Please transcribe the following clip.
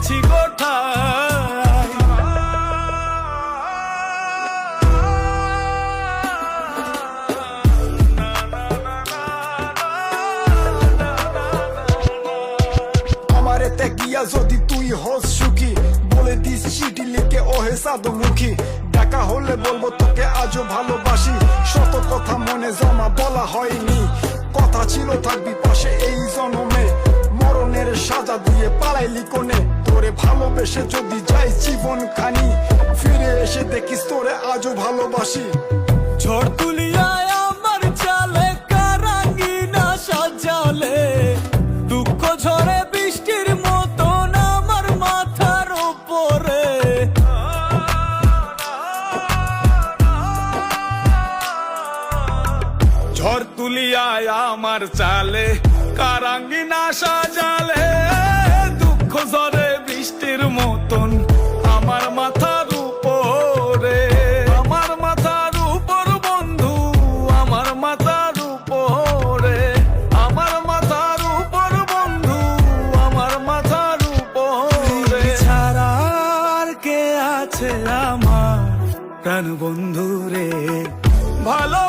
গেছি কোথায়। আমার এতে গিয়া যদি তুই হস সুখী, বলে দিস চিঠি লিখে ওহে সাদমুখী। দেখা হলে বলবো তোকে আজও ভালোবাসি, শত কথা মনে জমা বলা হয়নি। কথা ছিল থাকবি পাশে এই জন্মে, মরণের সাজা দিয়ে পালাইলি কোনে। তোরে ভালোবেসে যদি যাই জীবন খানি, ফিরে এসে দেখিস তোরে আজও ভালোবাসি। ঝড় তুলিয়ায় আমার চালে কারাঙ্গিনা সাজালে, দুঃখ ঝরে বৃষ্টির মতন আমার মাথার উপরে। ঝড় তুলিয়ায় আমার চালে কারাঙ্গিনা সাজালে, দুঃখ ঝরে বৃষ্টির মতন আমার মাথার উপরে। আমার মাথার উপর বন্ধু, আমার মাথার উপরে। আমার মাথার উপর বন্ধু, আমার মাথার উপরে। ছাড়া আর কে আছে আমার প্রাণ বন্ধু রে, ভালো